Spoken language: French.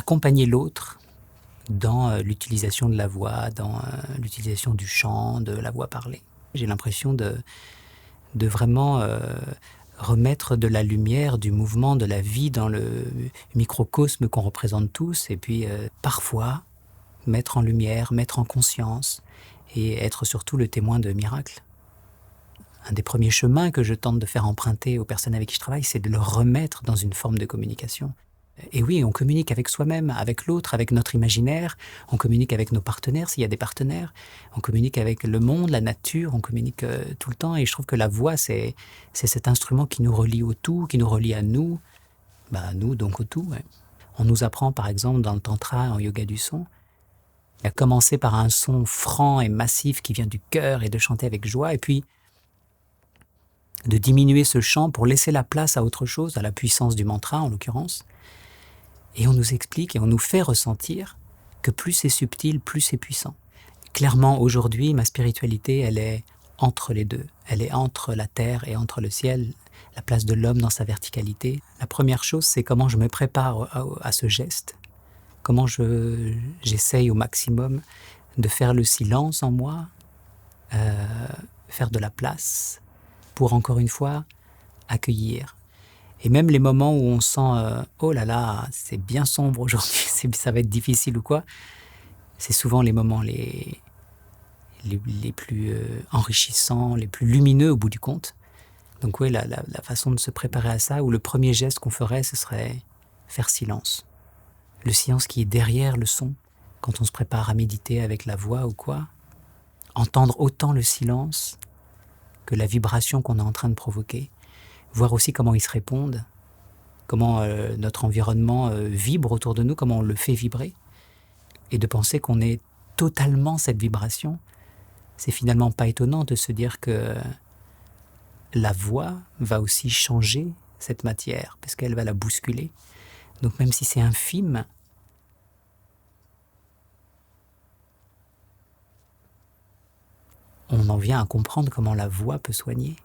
accompagner l'autre dans l'utilisation de la voix, dans l'utilisation du chant, de la voix parlée. J'ai l'impression de vraiment remettre de la lumière, du mouvement, de la vie dans le microcosme qu'on représente tous, et puis parfois mettre en lumière, mettre en conscience, et être surtout le témoin de miracles. Un des premiers chemins que je tente de faire emprunter aux personnes avec qui je travaille, c'est de le remettre dans une forme de communication. Et oui, on communique avec soi-même, avec l'autre, avec notre imaginaire, on communique avec nos partenaires s'il y a des partenaires, on communique avec le monde, la nature, on communique tout le temps, et je trouve que la voix, c'est cet instrument qui nous relie au tout, qui nous relie à nous donc au tout. Ouais. On nous apprend par exemple dans le tantra, en yoga du son, à commencer par un son franc et massif qui vient du cœur et de chanter avec joie, et puis de diminuer ce chant pour laisser la place à autre chose, à la puissance du mantra en l'occurrence. Et on nous explique et on nous fait ressentir que plus c'est subtil, plus c'est puissant. Clairement, aujourd'hui, ma spiritualité, elle est entre les deux. Elle est entre la terre et entre le ciel, la place de l'homme dans sa verticalité. La première chose, c'est comment je me prépare à ce geste, comment j'essaye au maximum de faire le silence en moi, faire de la place pour, encore une fois, accueillir. Et même les moments où on sent oh là là, c'est bien sombre aujourd'hui, ça va être difficile ou quoi, c'est souvent les moments les plus enrichissants, les plus lumineux au bout du compte. Donc oui, la façon de se préparer à ça, ou le premier geste qu'on ferait, ce serait faire silence. Le silence qui est derrière le son, quand on se prépare à méditer avec la voix ou quoi. Entendre autant le silence que la vibration qu'on est en train de provoquer. Voir aussi comment ils se répondent, comment notre environnement vibre autour de nous, comment on le fait vibrer. Et de penser qu'on est totalement cette vibration, c'est finalement pas étonnant de se dire que la voix va aussi changer cette matière, parce qu'elle va la bousculer. Donc même si c'est infime, on en vient à comprendre comment la voix peut soigner.